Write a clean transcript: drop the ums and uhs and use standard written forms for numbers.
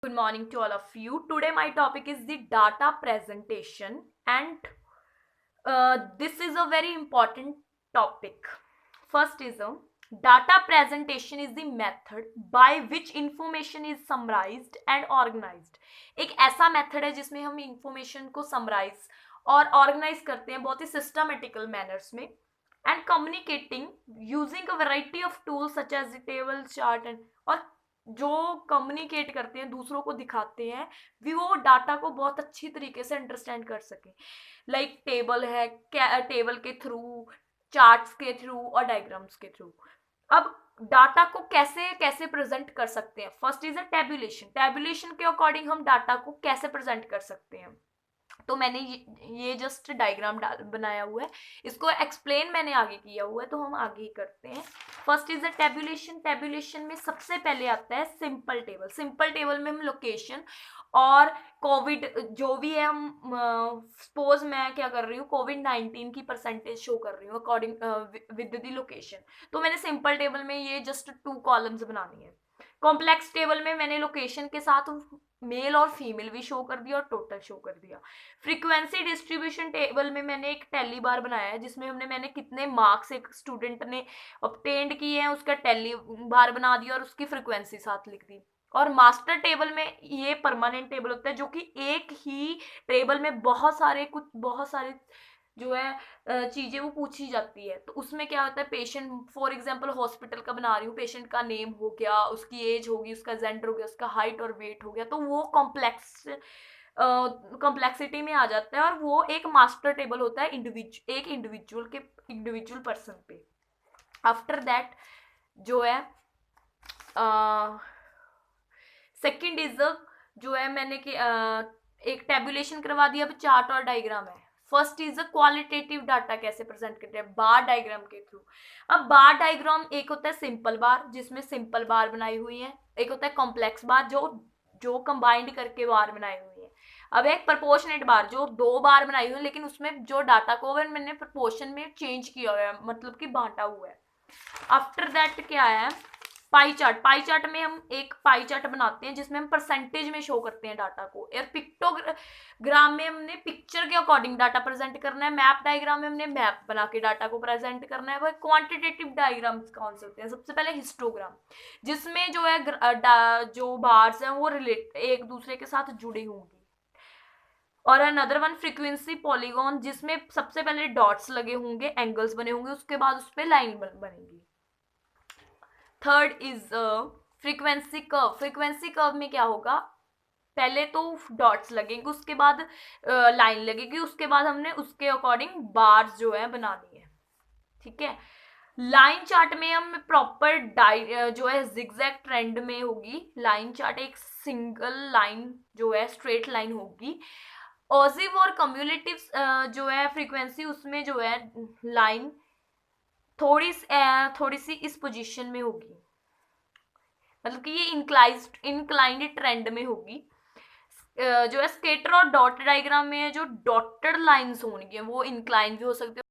Good morning to all of you. Today my topic is the data presentation and this is a very important topic. First is a data presentation is the method by which information is summarized and organized. एक ऐसा method है जिसमें हम information को summarise और organise करते हैं बहुत ही सिस्टमेटिकल मैनर्स में and communicating using a variety of tools such as table chart and और जो कम्युनिकेट करते हैं दूसरों को दिखाते हैं भी वो डाटा को बहुत अच्छी तरीके से अंडरस्टैंड कर सके लाइक टेबल है टेबल के थ्रू चार्ट्स के थ्रू और डायग्राम्स के थ्रू। अब डाटा को कैसे कैसे प्रेजेंट कर सकते हैं। First is a tabulation. Tabulation के अकॉर्डिंग हम डाटा को कैसे प्रेजेंट कर सकते हैं। तो मैंने ये जस्ट डायग्राम बनाया हुआ है, इसको एक्सप्लेन मैंने आगे किया हुआ है तो हम आगे ही करते हैं। First is the tabulation. Tabulation में सबसे पहले आता है सिंपल टेबल। सिंपल टेबल में हम लोकेशन और कोविड जो भी है हम सपोज मैं क्या कर रही हूँ कोविड-19 की परसेंटेज शो कर रही हूँ अकॉर्डिंग विद द लोकेशन। तो मैंने सिंपल टेबल में ये जस्ट 2 कॉलम्स बनानी है। कॉम्प्लेक्स टेबल में मैंने लोकेशन के साथ मेल और फीमेल भी शो कर दिया और टोटल शो कर दिया। फ्रीक्वेंसी डिस्ट्रीब्यूशन टेबल में मैंने एक टेली बार बनाया है जिसमें मैंने कितने मार्क्स एक स्टूडेंट ने ऑब्टेन्ड किए हैं उसका टेली बार बना दिया और उसकी फ्रीक्वेंसी साथ लिख दी। और मास्टर टेबल में ये परमानेंट टेबल होता है जो कि एक ही टेबल में बहुत सारे जो है चीज़ें वो पूछी जाती है। तो उसमें क्या होता है पेशेंट फॉर एग्जांपल हॉस्पिटल का बना रही हूँ, पेशेंट का नेम हो गया, उसकी एज होगी, उसका जेंडर हो गया, उसका हाइट और वेट हो गया, तो वो कॉम्प्लेक्सिटी में आ जाता है और वो एक मास्टर टेबल होता है इंडिविजुअल पर्सन पे। आफ्टर दैट जो है सेकंड इज जो है मैंने एक टेबुलेशन करवा दिया। अब चार्ट और डायग्राम है। First is a qualitative data कैसे प्रेजेंट करते हैं बार डायग्राम के थ्रू। अब बार डायग्राम एक होता है सिंपल बार जिसमें सिंपल बार बनाई हुई है, एक होता है कॉम्प्लेक्स बार जो कंबाइंड करके बार बनाई हुई है। अब एक प्रोपोर्शनेट बार जो 2 बार बनाई हुई है लेकिन उसमें जो डाटा को मैंने प्रोपोर्शन में चेंज किया हुआ है मतलब कि बांटा हुआ है। आफ्टर दैट क्या है पाई चार्ट। पाई चार्ट में हम एक पाई चार्ट बनाते हैं जिसमें हम परसेंटेज में शो करते हैं डाटा को। और पिक्टोग्राम में हमने पिक्चर के अकॉर्डिंग डाटा प्रेजेंट करना है। मैप डायग्राम में हमने मैप बना के डाटा को प्रेजेंट करना है। वह क्वांटिटेटिव डायग्राम्स कौन से होते हैं। सबसे पहले हिस्टोग्राम जिसमें जो है जो बार्स हैं वो रिलेट एक दूसरे के साथ जुड़ी होंगी। और अनदर वन फ्रीक्वेंसी पॉलीगॉन जिसमें सबसे पहले डॉट्स लगे होंगे, एंगल्स बने होंगे, उसके बाद उस पर लाइन बनेगी। Third is frequency curve. Frequency curve में क्या होगा पहले तो डॉट्स लगेंगे, उसके बाद लाइन लगेगी, उसके बाद हमने उसके अकॉर्डिंग बार्स जो है बनानी है। ठीक है। लाइन चार्ट में हम प्रॉपर जो है जिगजैग ट्रेंड में होगी लाइन चार्ट। एक सिंगल लाइन जो है स्ट्रेट लाइन होगी। ऑजिव और कम्युलेटिव जो है फ्रीक्वेंसी उसमें जो है लाइन थोड़ी सी इस पोजीशन में होगी मतलब कि ये इंक्लाइंड ट्रेंड में होगी। जो है स्केटर और डॉट डायग्राम में जो डॉटेड लाइंस होंगी वो इंक्लाइन भी हो सकती है